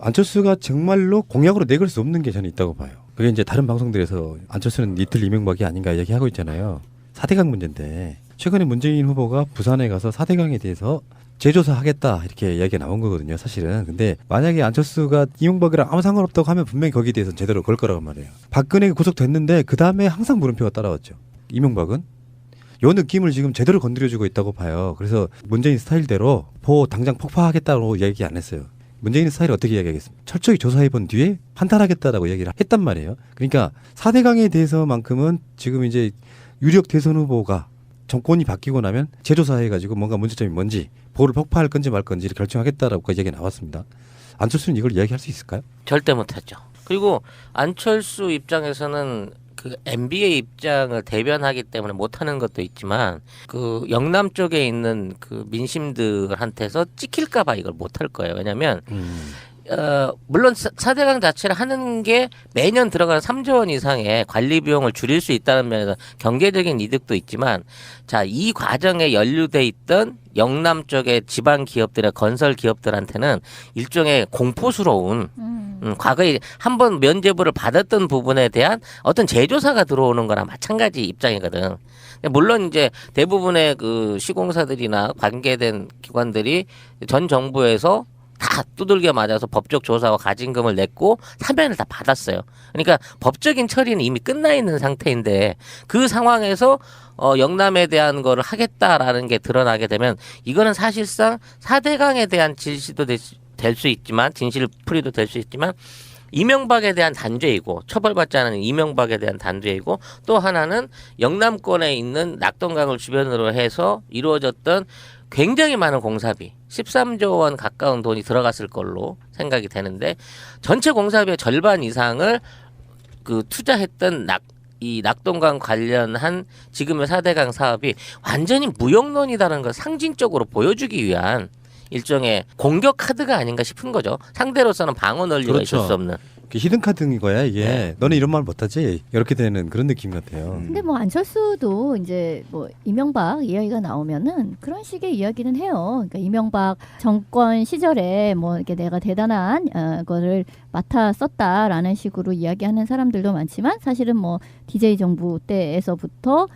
안철수가 정말로 공약으로 내걸 수 없는 게 저는 있다고 봐요. 그게 이제 다른 방송들에서 안철수는 리틀 이명박이 아닌가 얘기하고 있잖아요. 4대강 문제인데 최근에 문재인 후보가 부산에 가서 4대강에 대해서 재조사 하겠다 이렇게 얘기가 나온 거거든요. 사실은. 근데 만약에 안철수가 이명박이랑 아무 상관없다고 하면 분명히 거기에 대해서 제대로 걸 거라고 말해요. 박근혜가 구속됐는데 그 다음에 항상 물음표가 따라왔죠. 이명박은 요 느낌을 지금 제대로 건드려주고 있다고 봐요. 그래서 문재인 스타일대로 당장 폭파하겠다고 얘기 안 했어요. 문재인 스타일이 어떻게 이야기하겠습니까? 철저히 조사해본 뒤에 판단하겠다라고 얘기를 했단 말이에요. 그러니까 4대강에 대해서만큼은 지금 이제 유력 대선 후보가 정권이 바뀌고 나면 재조사해가지고 뭔가 문제점이 뭔지 보를 폭파할 건지 말 건지를 결정하겠다라고 그 얘기가 나왔습니다. 안철수는 이걸 이야기할 수 있을까요? 절대 못하죠. 그리고 안철수 입장에서는 그 MB의 입장을 대변하기 때문에 못하는 것도 있지만 그 영남 쪽에 있는 그 민심들한테서 찍힐까봐 이걸 못할 거예요. 왜냐하면 물론 4대강 자체를 하는 게 매년 들어가는 3조 원 이상의 관리 비용을 줄일 수 있다는 면에서 경제적인 이득도 있지만 자, 이 과정에 연루돼 있던 영남 쪽의 지방 기업들의 건설 기업들한테는 일종의 공포스러운 과거에 한번 면죄부를 받았던 부분에 대한 어떤 재조사가 들어오는 거랑 마찬가지 입장이거든. 물론 이제 대부분의 그 시공사들이나 관계된 기관들이 전 정부에서 다 두들겨 맞아서 법적 조사와 가진금을 냈고 사면을 다 받았어요. 그러니까 법적인 처리는 이미 끝나 있는 상태인데 그 상황에서 영남에 대한 거를 하겠다라는 게 드러나게 되면 이거는 사실상 4대강에 대한 질시도 될 수 있지만 진실풀이도 될 수 있지만 이명박에 대한 단죄이고 처벌받지 않은 이명박에 대한 단죄이고 또 하나는 영남권에 있는 낙동강을 주변으로 해서 이루어졌던 굉장히 많은 공사비 13조 원 가까운 돈이 들어갔을 걸로 생각이 되는데 전체 공사비의 절반 이상을 그 투자했던 이 낙동강 관련한 지금의 4대강 사업이 완전히 무용론이다라는 걸 상징적으로 보여주기 위한 일종의 공격 카드가 아닌가 싶은 거죠. 상대로서는 방어 논리가 그렇죠. 있을 수 없는. 히든 카드인 거야 이게. 네. 너는 이런 말 못하지? 이렇게 되는 그런 느낌 같아요. 근데 뭐 안철수도 이제 뭐 이명박 이야기가 나오면은 그런 식의 이야기는 해요. 그러니까 이명박 정권 시절에 뭐 이렇게 내가 대단한 거를 맡아 썼다라는 식으로 이야기하는 사람들도 많지만 사실은 뭐 DJ 정부 때에서부터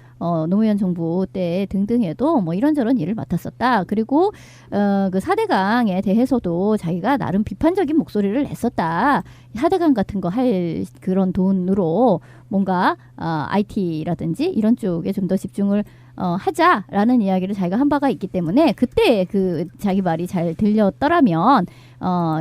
노무현 정부 때 등등에도 뭐 이런저런 일을 맡았었다. 그리고 그 4대강에 대해서도 자기가 나름 비판적인 목소리를 냈었다. 4대강 같은 거 할 그런 돈으로 뭔가 IT라든지 이런 쪽에 좀 더 집중을 하자라는 이야기를 자기가 한 바가 있기 때문에 그때 그 자기 말이 잘 들렸더라면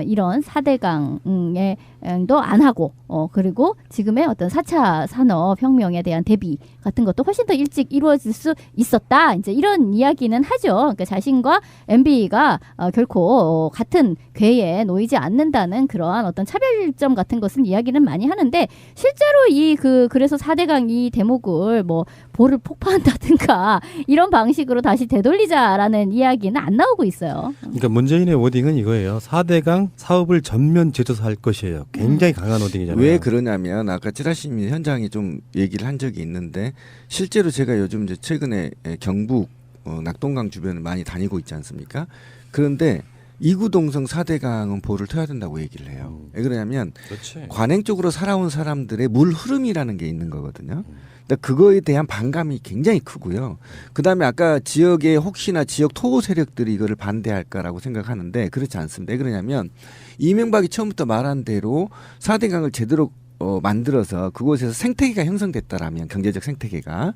이런 4대강에도 안 하고 그리고 지금의 어떤 4차 산업혁명에 대한 대비 같은 것도 훨씬 더 일찍 이루어질 수 있었다. 이제 이런 이야기는 하죠. 그러니까 자신과 MB가 결코 같은 궤에 놓이지 않는다는 그러한 어떤 차별점 같은 것은 이야기는 많이 하는데 실제로 그래서 4대강 이 대목을 뭐 볼을 폭파한다든가 이런 방식으로 다시 되돌리자라는 이야기는 안 나오고 있어요. 그러니까 문재인의 워딩은 이거예요. 4대강 사업을 전면 재조사할 것이에요. 굉장히 강한 워딩이잖아요. 왜 그러냐면 아까 찌라시님 현장에 좀 얘기를 한 적이 있는데 실제로 제가 요즘 이제 최근에 경북 낙동강 주변을 많이 다니고 있지 않습니까? 그런데 이구동성 4대강은 볼을 터야 된다고 얘기를 해요. 왜 그러냐면 그렇지. 관행 쪽으로 살아온 사람들의 물 흐름이라는 게 있는 거거든요. 그러니까 그거에 대한 반감이 굉장히 크고요. 그다음에 아까 지역에 혹시나 지역 토호 세력들이 이거를 반대할까라고 생각하는데 그렇지 않습니다. 왜 그러냐면 이명박이 처음부터 말한 대로 4대강을 제대로 만들어서 그곳에서 생태계가 형성됐다라면 경제적 생태계가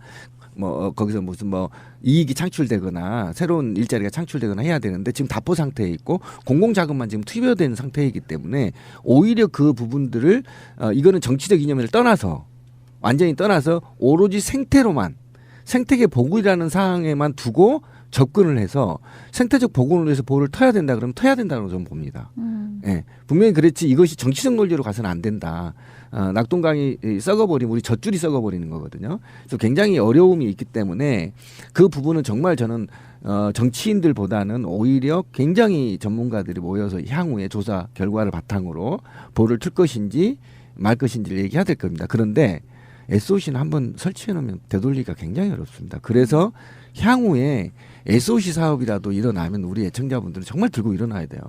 뭐 거기서 무슨 뭐 이익이 창출되거나 새로운 일자리가 창출되거나 해야 되는데 지금 답보 상태에 있고 공공자금만 지금 투입된 상태이기 때문에 오히려 그 부분들을 이거는 정치적 이념을 떠나서 완전히 떠나서 오로지 생태로만 생태계 보호이라는 사항에만 두고 접근을 해서 생태적 복원을 위해서 볼을 터야 된다 그러면 터야 된다고 저는 봅니다. 예, 분명히 그렇지 이것이 정치적 논리로 가서는 안 된다. 낙동강이 썩어버리면 우리 젖줄이 썩어버리는 거거든요. 그래서 굉장히 어려움이 있기 때문에 그 부분은 정말 저는 정치인들보다는 오히려 굉장히 전문가들이 모여서 향후에 조사 결과를 바탕으로 볼을 틀 것인지 말 것인지를 얘기해야 될 겁니다. 그런데 SOC는 한번 설치해 놓으면 되돌리기가 굉장히 어렵습니다. 그래서 향후에 SOC 사업이라도 일어나면 우리 애청자분들은 정말 들고 일어나야 돼요.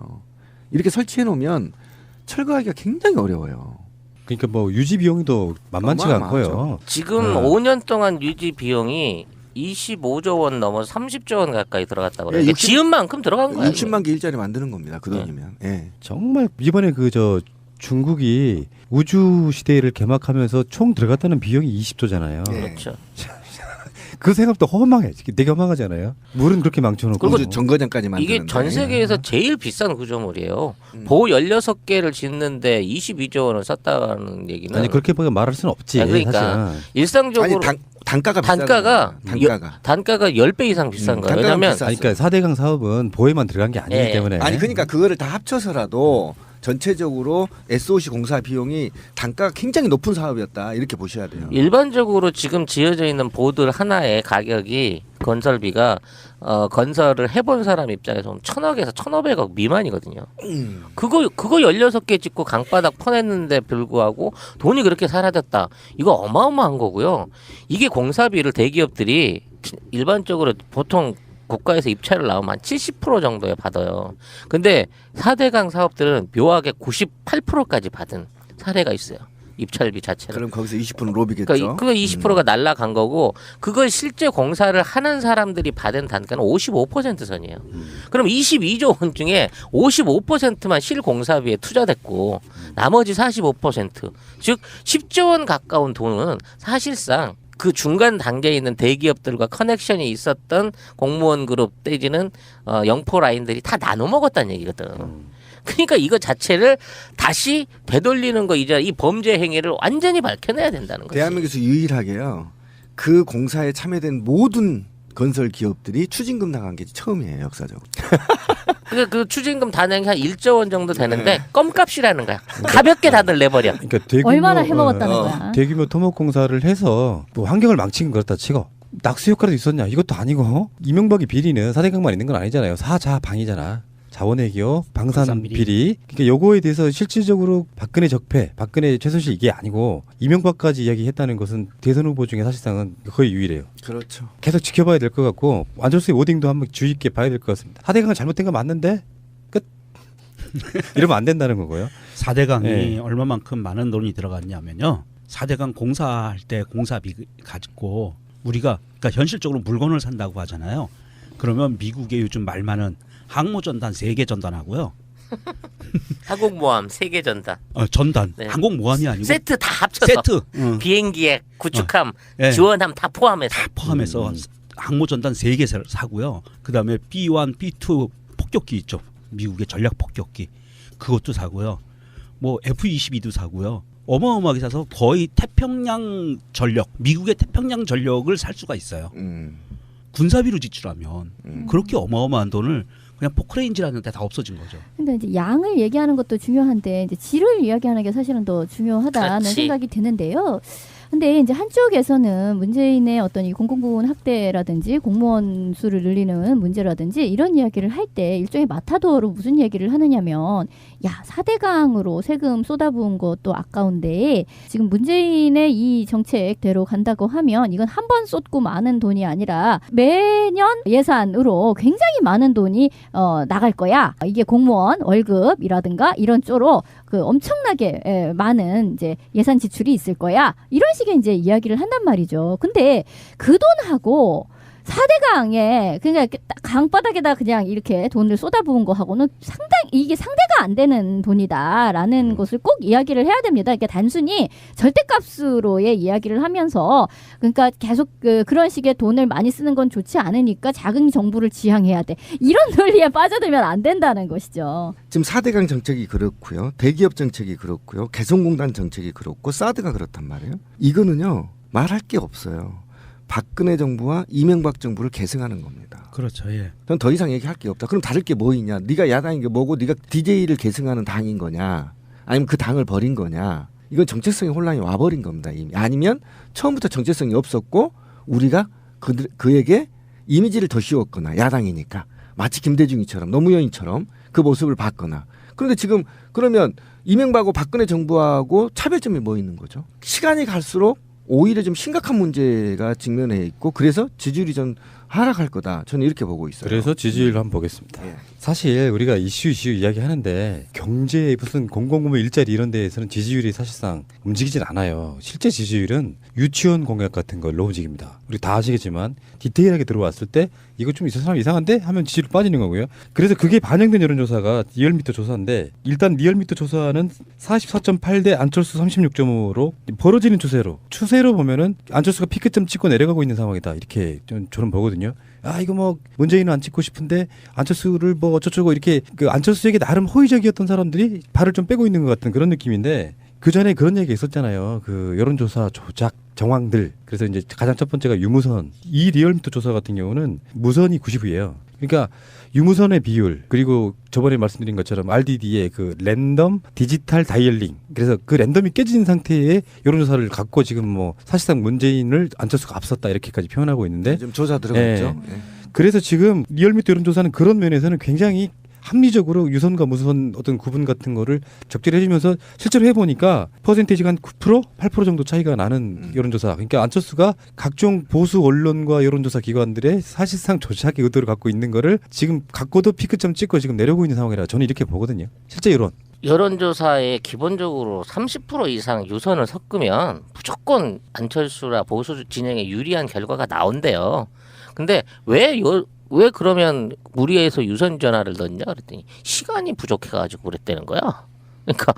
이렇게 설치해 놓으면 철거하기가 굉장히 어려워요. 그러니까 뭐 유지 비용도 만만치가 어마어마하죠. 않고요. 지금 네. 5년 동안 유지 비용이 25조 원 넘어서 30조 원 가까이 들어갔다고 그래요. 예, 그러니까 지은 만큼 들어간 거예요. 60만 개 일자리 만드는 겁니다. 그 네. 돈이면. 예. 정말 이번에 그 저 중국이 우주 시대를 개막하면서 총 들어갔다는 비용이 20조잖아요. 예. 그렇죠. 그 생각도 허망해. 되게 허망하잖아요. 물은 그렇게 망쳐놓고. 우주 정거장까지 만드는데. 이게 전 세계에서 제일 비싼 구조물이에요. 음. 보 16개를 짓는데 22조 원을 썼다는 얘기는 아니 그렇게 말할 수는 없지. 그러니까 사실은. 일상적으로 아니 단가가 단가가 단가가. 단가가 10배 이상 비싼 거예요. 단가가 왜냐면 비싸. 아니, 그러니까 4대강 사업은 보에만 들어간 게 아니기 예. 때문에. 아니 그러니까 그거를 다 합쳐서라도 전체적으로 SOC 공사 비용이 단가가 굉장히 높은 사업이었다 이렇게 보셔야 돼요. 일반적으로 지금 지어져 있는 보드 하나의 가격이 건설비가 건설을 해본 사람 입장에서 보면 1,000억에서 1,500억 미만이거든요. 그거 16개 짓고 강바닥 퍼냈는데 불구하고 돈이 그렇게 사라졌다. 이거 어마어마한 거고요. 이게 공사비를 대기업들이 일반적으로 보통 국가에서 입찰을 나오면 한 70% 정도에 받아요. 근데 4대강 사업들은 묘하게 98%까지 받은 사례가 있어요. 입찰비 자체는. 그럼 거기서 20% 로비겠죠. 그러니까 그거 20%가 날라간 거고 그걸 실제 공사를 하는 사람들이 받은 단가는 55% 선이에요. 그럼 22조 원 중에 55%만 실공사비에 투자됐고 나머지 45% 즉 10조 원 가까운 돈은 사실상 그 중간 단계에 있는 대기업들과 커넥션이 있었던 공무원 그룹 내지는 영포 라인들이 다 나눠 먹었다는 얘기거든. 그러니까 이거 자체를 다시 되돌리는 거 이제 이 범죄 행위를 완전히 밝혀내야 된다는 거지. 대한민국에서 유일하게요. 그 공사에 참여된 모든 건설 기업들이 추징금 나간 게 처음이에요, 역사적으로. 그 추징금 단행이 한 1조 원 정도 되는데 껌값이라는 거야. 가볍게 다들 내버려. 그러니까 대규모, 얼마나 해먹었다는 거야. 대규모 토목 공사를 해서 뭐 환경을 망친 건 그렇다 치고 낙수 효과도 있었냐 이것도 아니고 이명박의 비리는 4대강만 있는 건 아니잖아요. 사자방이잖아. 자원의 기업, 방산 비리. 그러니까 요거에 대해서 실질적으로 박근혜 적폐, 박근혜 최순실 이게 아니고 이명박까지 이야기했다는 것은 대선 후보 중에 사실상은 거의 유일해요. 그렇죠. 계속 지켜봐야 될 것 같고 안철수의 워딩도 한번 주의 깊게 봐야 될 것 같습니다. 4대강은 잘못된 건 맞는데 끝. 이러면 안 된다는 거고요. 4대강이 네. 얼마만큼 많은 돈이 들어갔냐면요. 4대강 공사할 때 공사비 가지고 우리가 그러니까 현실적으로 물건을 산다고 하잖아요. 그러면 미국의 요즘 말 많은 항모전단 3개 전단하고요. 항공모함 3개 전단. 전단. 네. 항공모함이 아니고 세트 다 합쳐서. 세트. 비행기에 구축함, 예. 지원함 다 포함해서. 다 포함해서 항모전단 3개 사고요. 그다음에 B1, B2 폭격기 있죠. 미국의 전략 폭격기. 그것도 사고요. 뭐 F-22도 사고요. 어마어마하게 사서 거의 태평양 전력, 미국의 태평양 전력을 살 수가 있어요. 군사비로 지출하면 그렇게 어마어마한 돈을 그냥 포크레인지라는 데 다 없어진 거죠. 근데 이제 양을 얘기하는 것도 중요한데 이제 질을 이야기하는 게 사실은 더 중요하다는 그렇지. 생각이 드는데요. 근데 이제 한쪽에서는 문재인의 어떤 이 공공부문 확대라든지 공무원 수를 늘리는 문제라든지 이런 이야기를 할 때 일종의 마타도어로 무슨 얘기를 하느냐면 야 4대강으로 세금 쏟아부은 것도 아까운데 지금 문재인의 이 정책대로 간다고 하면 이건 한 번 쏟고 많은 돈이 아니라 매년 예산으로 굉장히 많은 돈이 나갈 거야. 이게 공무원 월급이라든가 이런 쪽으로 그 엄청나게 많은 이제 예산 지출이 있을 거야. 이런 식의 이제 이야기를 한단 말이죠. 근데 그 돈하고 4대강에 그냥 강바닥에다 그냥 이렇게 돈을 쏟아부은 거하고는 상당히 이게 상대가 안 되는 돈이다라는 것을 꼭 이야기를 해야 됩니다. 그러니까 단순히 절대값으로의 이야기를 하면서 그러니까 계속 그런 식의 돈을 많이 쓰는 건 좋지 않으니까 작은 정부를 지향해야 돼. 이런 논리에 빠져들면 안 된다는 것이죠. 지금 4대강 정책이 그렇고요. 대기업 정책이 그렇고요. 개성공단 정책이 그렇고 사드가 그렇단 말이에요. 이거는요. 말할 게 없어요. 박근혜 정부와 이명박 정부를 계승하는 겁니다. 그렇죠. 예. 전 더 이상 얘기할 게 없다. 그럼 다를 게 뭐 있냐? 네가 야당인 게 뭐고 네가 DJ를 계승하는 당인 거냐? 아니면 그 당을 버린 거냐? 이건 정체성의 혼란이 와버린 겁니다. 이미. 아니면 처음부터 정체성이 없었고 우리가 그에게 이미지를 더 씌웠거나 야당이니까 마치 김대중이처럼 노무현이처럼 그 모습을 봤거나. 그런데 지금 그러면 이명박하고 박근혜 정부하고 차별점이 뭐 있는 거죠? 시간이 갈수록 오히려 좀 심각한 문제가 직면해 있고 그래서 지지율이 좀 하락할 거다. 저는 이렇게 보고 있어요. 그래서 지지율 한번 보겠습니다. 예. 사실 우리가 이슈 이야기하는데 경제 무슨 공공부문 일자리 이런 데에서는 지지율이 사실상 움직이진 않아요. 실제 지지율은 유치원 공약 같은 걸로 움직입니다. 우리 다 아시겠지만 디테일하게 들어왔을 때 이거 좀 이 사람 이상한데 하면 지지율 빠지는 거고요. 그래서 그게 반영된 여론조사가 리얼미터 조사인데 일단 리얼미터 조사는 44.8대 안철수 36.5로 벌어지는 추세로 보면은 안철수가 피크점 찍고 내려가고 있는 상황이다. 이렇게 저는 보거든요. 아 이거 뭐 문재인은 안 찍고 싶은데 안철수를 뭐 어쩌고 이렇게 그 안철수에게 나름 호의적이었던 사람들이 발을 좀 빼고 있는 것 같은 그런 느낌인데 그 전에 그런 얘기 있었잖아요. 그 여론조사 조작 정황들. 그래서 이제 가장 첫 번째가 유무선. 이 리얼미터 조사 같은 경우는 무선이 90이에요. 그러니까 유무선의 비율 그리고 저번에 말씀드린 것처럼 RDD의 그 랜덤 디지털 다이얼링 그래서 그 랜덤이 깨진 상태의 여론조사를 갖고 지금 뭐 사실상 문재인을 안철수가 앞섰다 이렇게까지 표현하고 있는데 좀 조사 들어갔죠. 예. 그래서 지금 리얼미터 여론조사는 그런 면에서는 굉장히 합리적으로 유선과 무선 어떤 구분 같은 거를 적절히 해주면서 실제로 해보니까 퍼센테이지가 한 9%? 8% 정도 차이가 나는 여론조사. 그러니까 안철수가 각종 보수 언론과 여론조사 기관들의 사실상 조작의 의도를 갖고 있는 거를 지금 갖고도 피크점 찍고 지금 내려오고 있는 상황이라 저는 이렇게 보거든요. 실제 여론. 여론조사에 기본적으로 30% 이상 유선을 섞으면 무조건 안철수라 보수 진영에 유리한 결과가 나온대요. 근데 왜 그러면 무리해서 유선 전화를 넣냐 그랬더니 시간이 부족해가지고 그랬다는 거야. 그러니까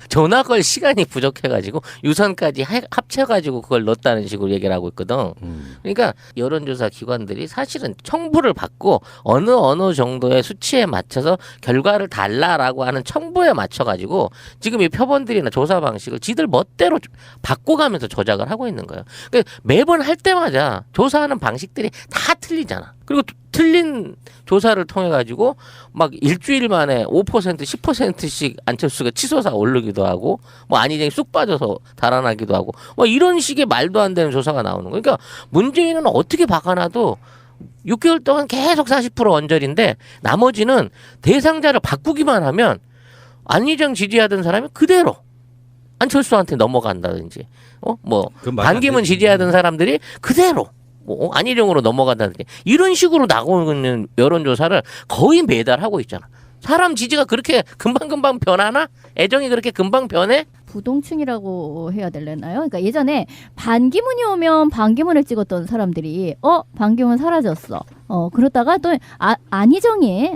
전화 걸 시간이 부족해가지고 유선까지 합쳐가지고 그걸 넣었다는 식으로 얘기를 하고 있거든. 그러니까 여론조사 기관들이 사실은 청부를 받고 어느 정도의 수치에 맞춰서 결과를 달라라고 하는 청부에 맞춰가지고 지금 이 표본들이나 조사 방식을 지들 멋대로 바꿔가면서 조작을 하고 있는 거예요. 그러니까 매번 할 때마다 조사하는 방식들이 다 틀리잖아. 그리고 틀린 조사를 통해 가지고 막 일주일 만에 5% 10%씩 안철수가 치솟아 오르기도 하고 뭐 안희정이 쑥 빠져서 달아나기도 하고 뭐 이런 식의 말도 안 되는 조사가 나오는 거예요. 그러니까 문재인은 어떻게 박아놔도 6개월 동안 계속 40% 언저리인데 나머지는 대상자를 바꾸기만 하면 안희정 지지하던 사람이 그대로 안철수한테 넘어간다든지 뭐 반기문 지지하던 사람들이 그대로 뭐 안희정으로 넘어간다든지 이런 식으로 나오고 있는 여론조사를 거의 매달 하고 있잖아. 사람 지지가 그렇게 금방금방 변하나? 애정이 그렇게 금방 변해? 부동층이라고 해야 되려나요? 그러니까 예전에 반기문이 오면 반기문을 찍었던 사람들이 반기문 사라졌어. 그러다가 또 안희정이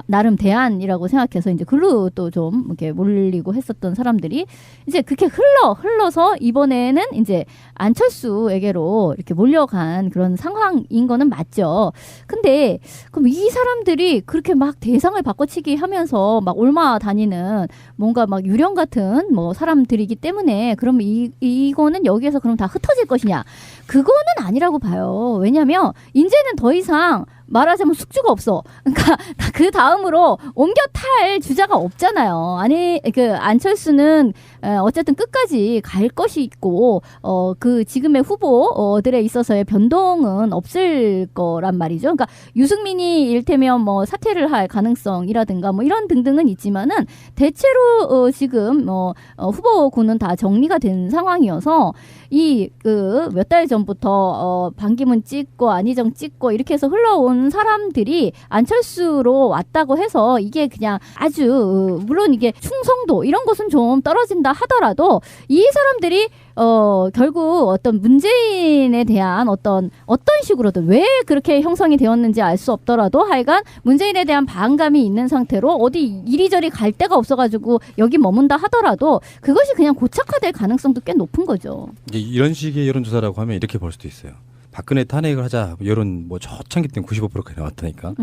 나름 대안이라고 생각해서 이제 글로 또 좀 이렇게 몰리고 했었던 사람들이 이제 그렇게 흘러서 이번에는 이제 안철수에게로 이렇게 몰려간 그런 상황인 거는 맞죠. 근데 그럼 이 사람들이 그렇게 막 대상을 바꿔치기 하면서 막 옮아다니는 뭔가 막 유령 같은 뭐 사람들이기 때문에 그럼 이거는 여기에서 그럼 다 흩어질 것이냐? 그거는 아니라고 봐요. 왜냐하면 이제는 더 이상 말하자면 숙주가 없어. 그러니까 그 다음으로 옮겨 탈 주자가 없잖아요. 아니 그 안철수는 어쨌든 끝까지 갈 것이 있고 그 지금의 후보들에 있어서의 변동은 없을 거란 말이죠. 그러니까 유승민이 이를테면 뭐 사퇴를 할 가능성이라든가 뭐 이런 등등은 있지만은 대체로 지금 후보군은 다 정리가 된 상황이어서 이 그 몇 달 전부터 반기문 찍고 안희정 찍고 이렇게 해서 흘러온 사람들이 안철수로 왔다고 해서 이게 그냥 아주 물론 이게 충성도 이런 것은 좀 떨어진다 하더라도 이 사람들이 결국 어떤 문재인에 대한 어떤 식으로든 왜 그렇게 형성이 되었는지 알 수 없더라도 하여간 문재인에 대한 반감이 있는 상태로 어디 이리저리 갈 데가 없어가지고 여기 머문다 하더라도 그것이 그냥 고착화될 가능성도 꽤 높은 거죠. 이런 식의 여론조사라고 하면 이렇게 볼 수도 있어요. 박근혜 탄핵을 하자 여론 뭐 초창기 때는 95%까지 나왔다니까.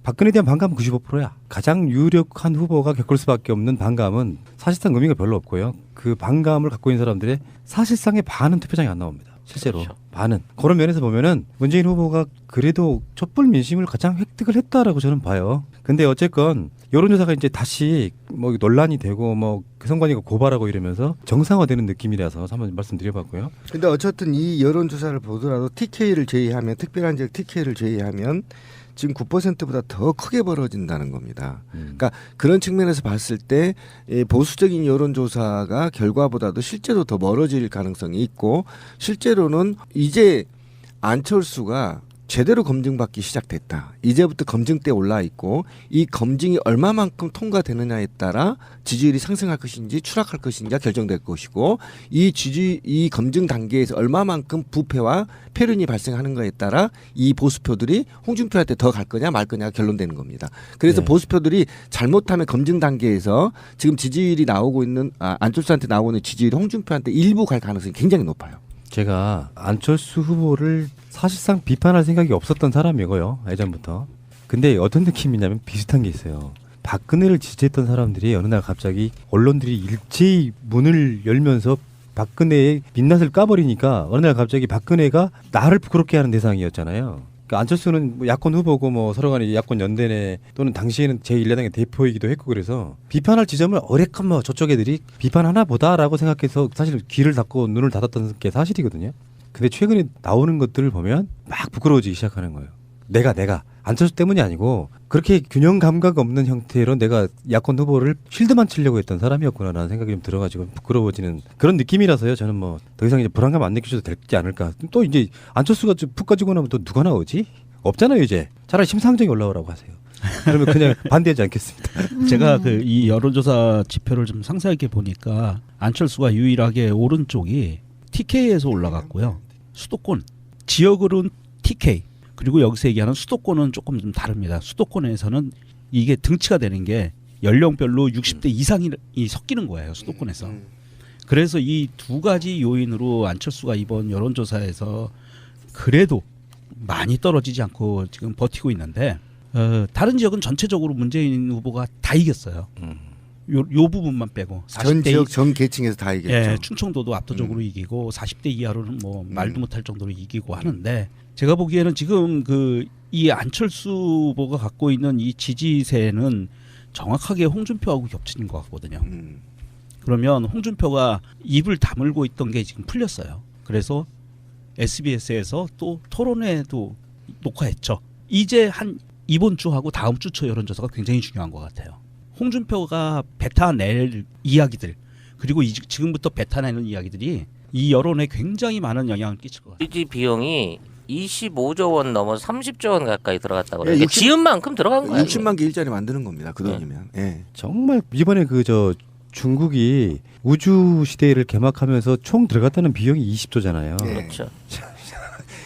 박근혜에 대한 반감은 95%야. 가장 유력한 후보가 겪을 수밖에 없는 반감은 사실상 의미가 별로 없고요. 그 반감을 갖고 있는 사람들의 사실상의 반은 투표장에 안 나옵니다. 실제로 그렇죠. 반은. 그런 면에서 보면은 문재인 후보가 그래도 촛불 민심을 가장 획득을 했다라고 저는 봐요. 근데 어쨌건 여론조사가 이제 다시 뭐 논란이 되고 뭐 선관위가 고발하고 이러면서 정상화되는 느낌이라서 한번 말씀드려봤고요. 근데 어쨌든 이 여론조사를 보더라도 TK를 제외하면 특별한 지역 TK를 제외하면 지금 9%보다 더 크게 벌어진다는 겁니다. 그러니까 그런 측면에서 봤을 때 보수적인 여론조사가 결과보다도 실제로 더 멀어질 가능성이 있고 실제로는 이제 안철수가 제대로 검증받기 시작됐다. 이제부터 검증대 올라 있고 이 검증이 얼마만큼 통과되느냐에 따라 지지율이 상승할 것인지 추락할 것인지가 결정될 것이고 이 검증 단계에서 얼마만큼 부패와 폐륜이 발생하는가에 따라 이 보수표들이 홍준표한테 더 갈 거냐 말 거냐가 결론되는 겁니다. 그래서 네. 보수표들이 잘못하면 검증 단계에서 지금 지지율이 나오고 있는 안철수한테 나오고 있는 지지율이 홍준표한테 일부 갈 가능성이 굉장히 높아요. 제가 안철수 후보를 사실상 비판할 생각이 없었던 사람이고요. 예전부터. 근데 어떤 느낌이냐면 비슷한 게 있어요. 박근혜를 지지했던 사람들이 어느 날 갑자기 언론들이 일제히 문을 열면서 박근혜의 민낯을 까버리니까 어느 날 갑자기 박근혜가 나를 부끄럽게 하는 대상이었잖아요. 그러니까 안철수는 뭐 야권 후보고 뭐 서로 간에 야권 연대내 또는 당시에는 제1야당의 대표이기도 했고 그래서 비판할 지점을 어레칸 뭐 저쪽 애들이 비판하나 보다라고 생각해서 사실 귀를 닫고 눈을 닫았던 게 사실이거든요. 근데 최근에 나오는 것들을 보면 막 부끄러워지기 시작하는 거예요. 내가 안철수 때문이 아니고 그렇게 균형 감각 없는 형태로 내가 야권 후보를 쉴드만 치려고 했던 사람이었구나라는 생각이 좀 들어가지고 부끄러워지는 그런 느낌이라서요. 저는 뭐 더 이상 이제 불안감 안 느끼셔도 되지 않을까. 또 이제 안철수가 푹 가지고 나면 또 누가 나오지? 없잖아요 이제. 차라리 심상정이 올라오라고 하세요. 그러면 그냥 반대하지 않겠습니다. 제가 이 여론조사 지표를 좀 상세하게 보니까 안철수가 유일하게 오른쪽이 TK에서 올라갔고요. 수도권 지역으로는 TK 그리고 여기서 얘기하는 수도권은 조금 좀 다릅니다. 수도권에서는 이게 등치가 되는 게 연령별로 60대 이상이 섞이는 거예요. 수도권에서. 그래서 이 두 가지 요인으로 안철수가 이번 여론조사에서 그래도 많이 떨어지지 않고 지금 버티고 있는데 다른 지역은 전체적으로 문재인 후보가 다 이겼어요. 요 부분만 빼고 전 지역 전 계층에서 다 이겼죠. 예, 충청도도 압도적으로 이기고 40대 이하로는 뭐 말도 못할 정도로 이기고 하는데 제가 보기에는 지금 이 안철수 후보가 갖고 있는 이 지지세는 정확하게 홍준표하고 겹치는 것 같거든요. 그러면 홍준표가 입을 다물고 있던 게 지금 풀렸어요. 그래서 SBS에서 또 토론회도 녹화했죠. 이제 한 이번 주하고 다음 주 초 여론조사가 굉장히 중요한 것 같아요. 홍준표가 뱉어낼 이야기들 그리고 지금부터 뱉어내는 이야기들이 이 여론에 굉장히 많은 영향을 끼칠 것 같아요. 지지 비용이 25조 원 넘어 30조 원 가까이 들어갔다고 그래요. 예, 그러니까 지은 만큼 들어간 거예요. 60만 개 일자리 만드는 겁니다. 그 돈이면. 예. 정말 이번에 중국이 우주 시대를 개막하면서 총 들어갔다는 비용이 20조잖아요. 예. 그렇죠.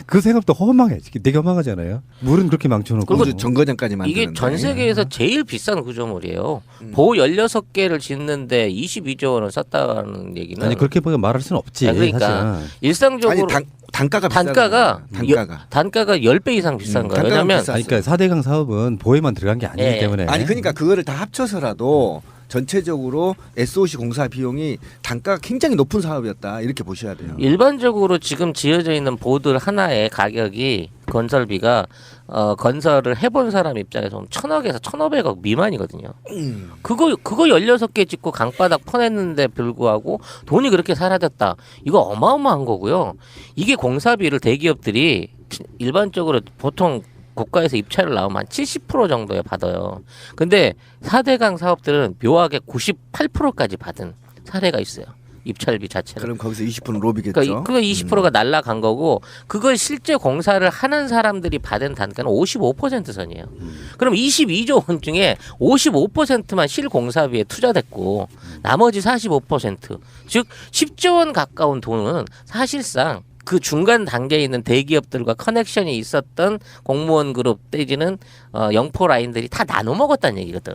그 생각도 허망해. 되게 허망하잖아요. 물은 그렇게 망쳐놓고. 그리고 우주 정거장까지 만드는데. 이게 전 세계에서 제일 비싼 구조물이에요. 보 16개를 짓는데 22조 원을 썼다는 얘기는 아니 그렇게 말할 수는 없지. 그러니까 사실은. 일상적으로 아니, 단가가 단가가 비싸잖아요. 단가가 10배 이상 비싼 거예요. 단가가 왜냐하면 비싸. 아니, 그러니까 4대강 사업은 보에만 들어간 게 아니기 예. 때문에. 아니 그러니까 그거를 다 합쳐서라도 전체적으로 SOC 공사 비용이 단가가 굉장히 높은 사업이었다 이렇게 보셔야 돼요. 일반적으로 지금 지어져 있는 보들 하나의 가격이 건설비가 건설을 해본 사람 입장에서 보면 1,000억에서 1,500억 미만이거든요. 그거 16개 짓고 강바닥 퍼냈는데 불구하고 돈이 그렇게 사라졌다. 이거 어마어마한 거고요. 이게 공사비를 대기업들이 일반적으로 보통 국가에서 입찰을 나오면 한 70% 정도에 받아요. 근데 4대강 사업들은 묘하게 98%까지 받은 사례가 있어요. 입찰비 자체를. 그럼 거기서 20% 로비겠죠. 그러니까 그거 20%가 날라간 거고 그걸 실제 공사를 하는 사람들이 받은 단가는 55% 선이에요. 그럼 22조 원 중에 55%만 실공사비에 투자됐고 나머지 45% 즉 10조 원 가까운 돈은 사실상 그 중간 단계에 있는 대기업들과 커넥션이 있었던 공무원 그룹 내지는 영포 라인들이 다 나눠 먹었다는 얘기거든.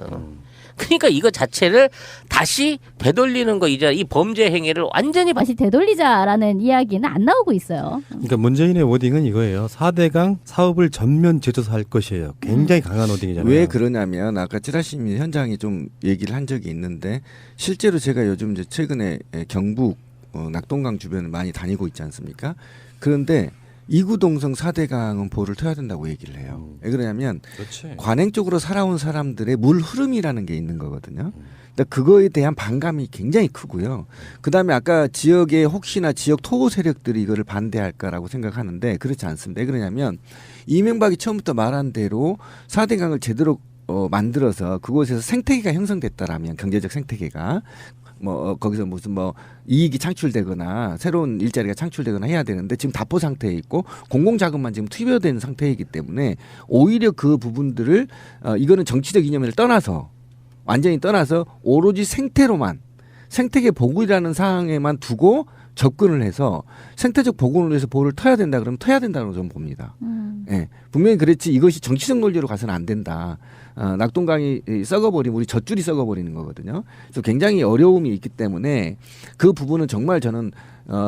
그러니까 이거 자체를 다시 되돌리는 거 이제 이 범죄 행위를 완전히 다시 되돌리자라는 이야기는 안 나오고 있어요. 그러니까 문재인의 워딩은 이거예요. 4대강 사업을 전면 재조사할 것이에요. 굉장히 강한 워딩이잖아요. 왜 그러냐면 아까 찌라시미 현장에 좀 얘기를 한 적이 있는데 실제로 제가 요즘 이제 최근에 경북 낙동강 주변을 많이 다니고 있지 않습니까? 그런데 이구동성 4대강은 보를 터야 된다고 얘기를 해요. 왜 그러냐면 그렇지. 관행 쪽으로 살아온 사람들의 물 흐름이라는 게 있는 거거든요. 그러니까 그거에 대한 반감이 굉장히 크고요. 그다음에 아까 지역에 혹시나 지역 토호 세력들이 이거를 반대할까라고 생각하는데 그렇지 않습니다. 왜 그러냐면 이명박이 처음부터 말한 대로 4대강을 제대로 만들어서 그곳에서 생태계가 형성됐다라면 경제적 생태계가 뭐 거기서 무슨 뭐 이익이 창출되거나 새로운 일자리가 창출되거나 해야 되는데 지금 답보 상태에 있고 공공자금만 지금 투입된 상태이기 때문에 오히려 그 부분들을 이거는 정치적 이념을 떠나서 완전히 떠나서 오로지 생태로만 생태계 보호이라는 사항에만 두고 접근을 해서 생태적 보건을 위해서 보호를 터야 된다 그러면 터야 된다고 저는 봅니다. 예, 분명히 그랬지 이것이 정치적 논리로 가서는 안 된다. 낙동강이 썩어버리면 우리 젖줄이 썩어버리는 거거든요. 그래서 굉장히 어려움이 있기 때문에 그 부분은 정말 저는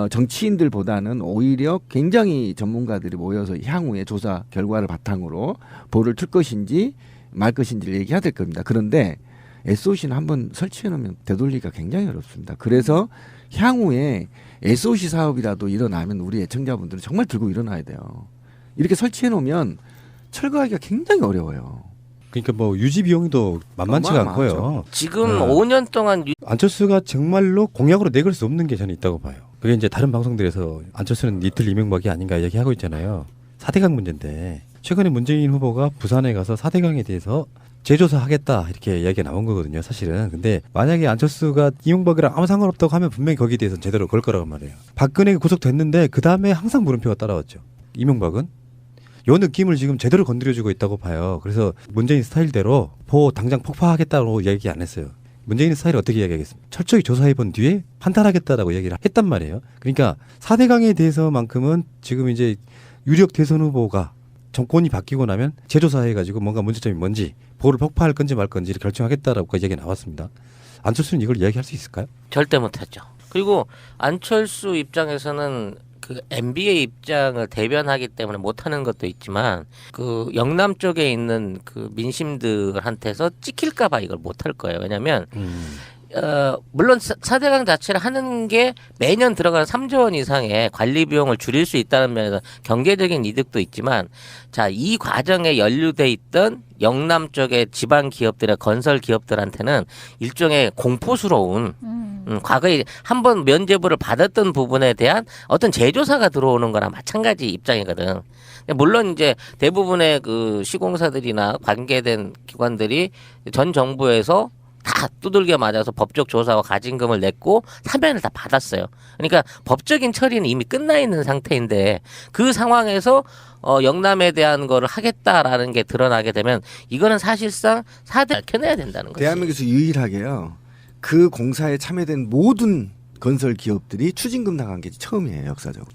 정치인들보다는 오히려 굉장히 전문가들이 모여서 향후에 조사 결과를 바탕으로 보호를 틀 것인지 말 것인지를 얘기해야 될 겁니다. 그런데 SOC는 한번 설치해 놓으면 되돌리기가 굉장히 어렵습니다. 그래서 향후에 SOC 사업이라도 일어나면 우리 애청자분들은 정말 들고 일어나야 돼요. 이렇게 설치해 놓으면 철거하기가 굉장히 어려워요. 그러니까 뭐 유지 비용도 만만치가 어마어마하죠. 않고요. 지금 5년 동안 안철수가 정말로 공약으로 내걸 수 없는 게 저는 있다고 봐요. 그게 이제 다른 방송들에서 안철수는 이틀 이명박이 아닌가 얘기하고 있잖아요. 4대강 문제인데 최근에 문재인 후보가 부산에 가서 4대강에 대해서 재조사하겠다 이렇게 이야기가 나온 거거든요. 사실은. 근데 만약에 안철수가 이명박이랑 아무 상관없다고 하면 분명히 거기에 대해서 제대로 걸 거라고 말해요. 박근혜가 구속됐는데 그 다음에 항상 물음표가 따라왔죠. 이명박은 요 느낌을 지금 제대로 건드려주고 있다고 봐요. 그래서 문재인 스타일대로 보호 당장 폭파하겠다고 이야기 안 했어요. 문재인 스타일이 어떻게 이야기하겠습니까? 철저히 조사해본 뒤에 판단하겠다라고 얘기를 했단 말이에요. 그러니까 4대강에 대해서만큼은 지금 이제 유력 대선 후보가 정권이 바뀌고 나면 재조사해가지고 뭔가 문제점이 뭔지 보호를 폭파할 건지 말 건지를 결정하겠다라고 그 얘기가 나왔습니다. 안철수는 이걸 이야기할 수 있을까요? 절대 못하죠. 그리고 안철수 입장에서는 그 MB의 입장을 대변하기 때문에 못하는 것도 있지만 그 영남 쪽에 있는 그 민심들한테서 찍힐까봐 이걸 못할 거예요. 왜냐하면 물론 4대강 자체를 하는 게 매년 들어가는 3조 원 이상의 관리 비용을 줄일 수 있다는 면에서 경제적인 이득도 있지만 자, 이 과정에 연루돼 있던 영남 쪽의 지방 기업들의 건설 기업들한테는 일종의 공포스러운 과거에 한번 면죄부를 받았던 부분에 대한 어떤 재조사가 들어오는 거랑 마찬가지 입장이거든. 물론 이제 대부분의 그 시공사들이나 관계된 기관들이 전 정부에서 다 두들겨 맞아서 법적 조사와 가진금을 냈고 사면을 다 받았어요. 그러니까 법적인 처리는 이미 끝나 있는 상태인데 그 상황에서 영남에 대한 거를 하겠다라는 게 드러나게 되면 이거는 사실상 4대 밝혀내야 된다는 거지. 대한민국에서 유일하게요. 그 공사에 참여된 모든 건설 기업들이 추징금 나간 게 처음이에요. 역사적으로.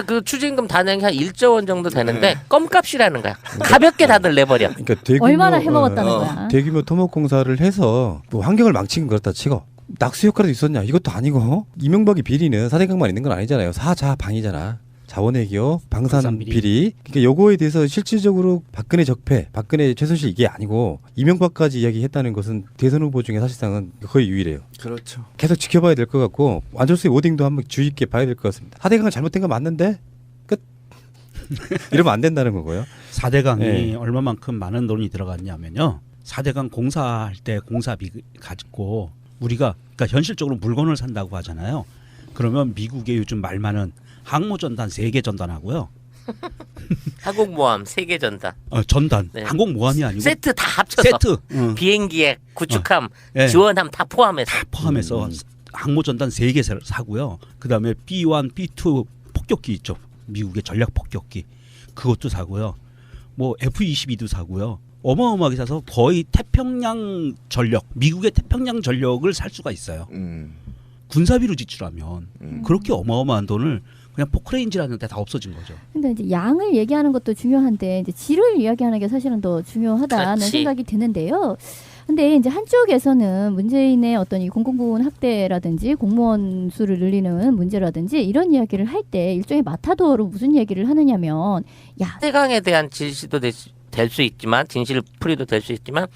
그 추징금 단행이 한 1조 원 정도 되는데 껌값이라는 거야. 가볍게 다들 내버려. 그러니까 대규모, 얼마나 해먹었다는 거야. 대규모 토목 공사를 해서 뭐 환경을 망친 건 그렇다 치고 낙수 효과도 있었냐 이것도 아니고 이명박의 비리는 4대강만 있는 건 아니잖아요. 사자방이잖아. 자원의 기업, 방산 비리. 그러니까 요거에 대해서 실질적으로 박근혜 적폐, 박근혜 최순실 이게 아니고 이명박까지 이야기했다는 것은 대선 후보 중에 사실상은 거의 유일해요. 그렇죠. 계속 지켜봐야 될 것 같고 안철수의 오딩도 한번 주의 깊게 봐야 될 것 같습니다. 4대강은 잘못된 건 맞는데 끝. 이러면 안 된다는 거고요. 4대강이 네. 얼마만큼 많은 돈이 들어갔냐면요. 4대강 공사할 때 공사비 가지고 우리가 그러니까 현실적으로 물건을 산다고 하잖아요. 그러면 미국의 요즘 말 많은 항모전단 3개 전단하고요. 항공모함 3개 전단. 전단. 네. 항공모함이 아니고 세트 다 합쳐서. 세트. 비행기에 구축함, 네. 지원함 다 포함해서. 다 포함해서 항모전단 3개 사고요. 그다음에 B1, B2 폭격기 있죠. 미국의 전략 폭격기. 그것도 사고요. 뭐 F-22도 사고요. 어마어마하게 사서 거의 태평양 전력, 미국의 태평양 전력을 살 수가 있어요. 군사비로 지출하면 그렇게 어마어마한 돈을 그냥 포크레인지라는 데 다 없어진 거죠. 근데 이제 양을 얘기하는 것도 중요한데 이제 질을 이야기하는 게 사실은 더 중요하다는 그렇지. 생각이 드는데요. 근데 이제 한쪽에서는 문재인의 어떤 이 공공부문 학대라든지 공무원 수를 늘리는 문제라든지 이런 이야기를 할 때 일종의 마타도어로 무슨 얘기를 하느냐면 야 4대강에 대한 질시도 될 수 있지만 진실풀이도 될 수 있지만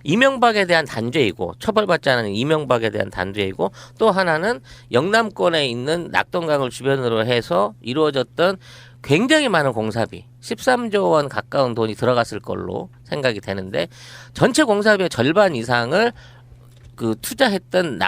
이명박에 대한 단죄이고 처벌받지 않은 이명박에 대한 단죄이고 또 하나는 영남권에 있는 낙동강을 주변으로 해서 이루어졌던 굉장히 많은 공사비 13조 원 가까운 돈이 들어갔을 걸로 생각이 되는데 전체 공사비의 절반 이상을 그 투자했던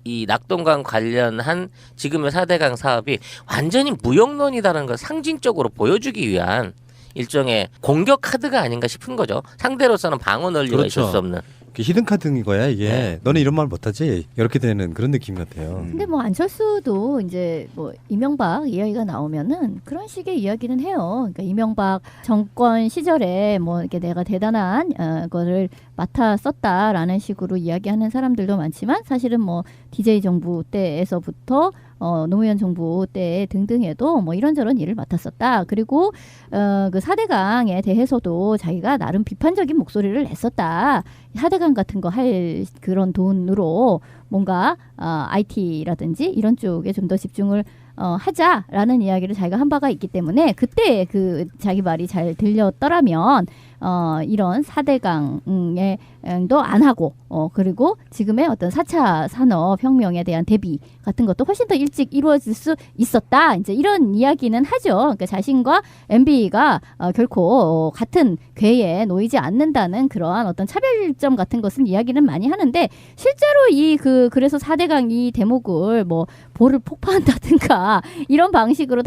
이 낙동강 관련한 지금의 4대강 사업이 완전히 무용론이다라는 걸 상징적으로 보여주기 위한 일종의 공격 카드가 아닌가 싶은 거죠. 상대로서는 방어 논리가 그렇죠. 있을 수 없는. 히든 카드인 거야 이게. 네. 너는 이런 말 못하지. 이렇게 되는 그런 느낌 같아요. 근데 뭐 안철수도 이제 뭐 이명박 이야기가 나오면은 그런 식의 이야기는 해요. 그러니까 이명박 정권 시절에 뭐 이렇게 내가 대단한 거를 맡았었다라는 식으로 이야기하는 사람들도 많지만 사실은 뭐 DJ 정부 때에서부터 노무현 정부 때 등등에도 뭐 이런저런 일을 맡았었다. 그리고 그 4대강에 대해서도 자기가 나름 비판적인 목소리를 냈었다. 4대강 같은 거 할 그런 돈으로 뭔가 IT라든지 이런 쪽에 좀 더 집중을 하자라는 이야기를 자기가 한 바가 있기 때문에 그때 그 자기 말이 잘 들렸더라면 이런 4대강에도 안 하고 그리고 지금의 어떤 4차 산업혁명에 대한 대비 같은 것도 훨씬 더 일찍 이루어질 수 있었다. 이제 이런 이야기는 하죠. 그러니까 자신과 MB가 결코 같은 궤에 놓이지 않는다는 그러한 어떤 차별점 같은 것은 이야기는 많이 하는데 실제로 그래서 4대강 이 대목을 뭐 볼을 폭파한다든가 이런 방식으로